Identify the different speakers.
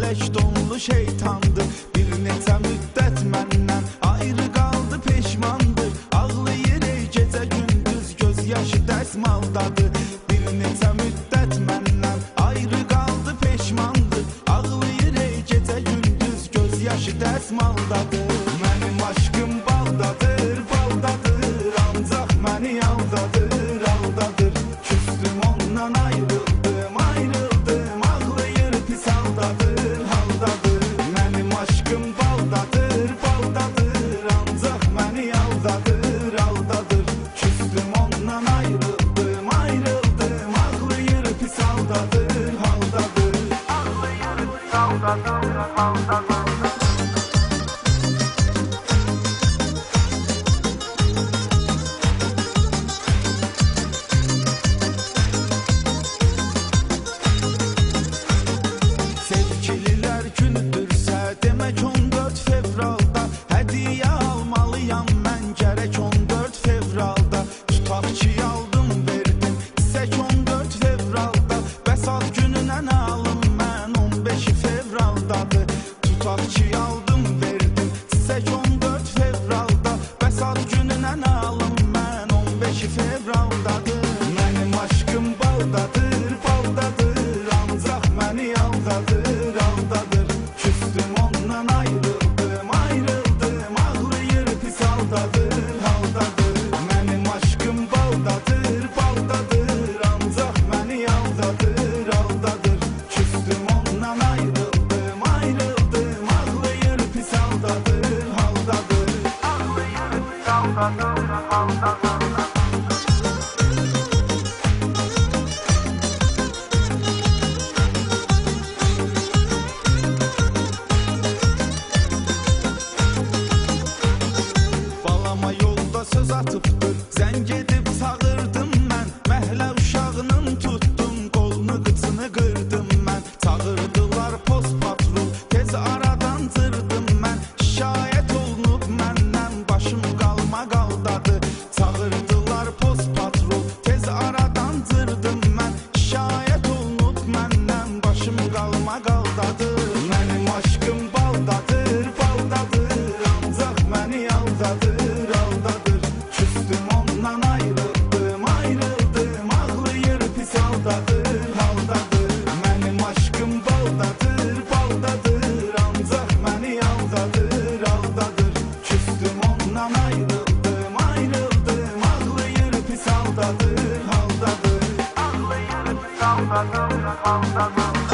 Speaker 1: melek donlu şeytandır. Bir neçə müddət məndən ayrı qaldı, peşmandır. Ağlayır ey gecə gündüz, göz yaşı dəsmaldadır. Bir neçə müddət məndən ayrı qaldı, peşmandır. Ağlayır ey gecə gündüz, göz yaşı dəsmaldadır. Mənim aşkım baldadır, baldadır, ancaq məni aldadır, aldadır. Küstüm ondan ayrıldım, ayrıldım, ağlayır pis haldadır, haldadır. Mənim aşkım baldadır, baldadır, ancaq məni aldadır, aldadır. Küstüm ondan ayrıldım, ayrıldım, ağlayır pis haldadır, haldadır. Ağlayır pis haldadır, haldadır. Sevgililər günüdürsə, demək 14 fevralda hədiyyə almalıyam mən gərək 14 fevralda. Tutaq ki aldım verdim, çiçək 14 fevralda. Bəs ad gününə nə alım mən 15 fevraldadır. Tutaq ki aldım verdim, çiçək 14 fevralda. Bəs ad gününə nə alım mən 15 fevraldadır. Mənim aşkım baldadır, baldadır, ancaq məni aldadır, aldadır. Küstüm ondan ayrıldım, ayrıldım, ağlayır pis haldadır, haldadır. Mənim aşkım baldadır, baldadır, ancaq məni aldadır, aldadır. Küstüm ondan ayrıldım, ayrıldım, ağlayır pis haldadır, haldadır. Ağlayır pis haldadır, haldadır. Balama yolda söz atıbdır, zəng edib çağırdım mən. Məhlə uşağının tutdum, qolunu qıçını qırdım mən. Çağırdılar post patrul, tez aradan cırdım mən. Şikayət olunub məndən, başım qalma qaldadı. Çağırdılar post patrul, tez aradan cırdım mən. Şikayət olunub məndən, başım qalma qaldadı. Mənim aşkım baldadır, baldadır, ancaq məni aldadır, aldadır. Küstüm ondan ayrıldım, ayrıldım, ağlayır pis haldadır, haldadır. Mənim aşkım baldadır, baldadır, ancaq məni aldadır, aldadır. Küstüm ondan ayrıldım, ayrıldım, ağlayır pis haldadır, haldadır. Ağlayır pis haldadır, haldadır.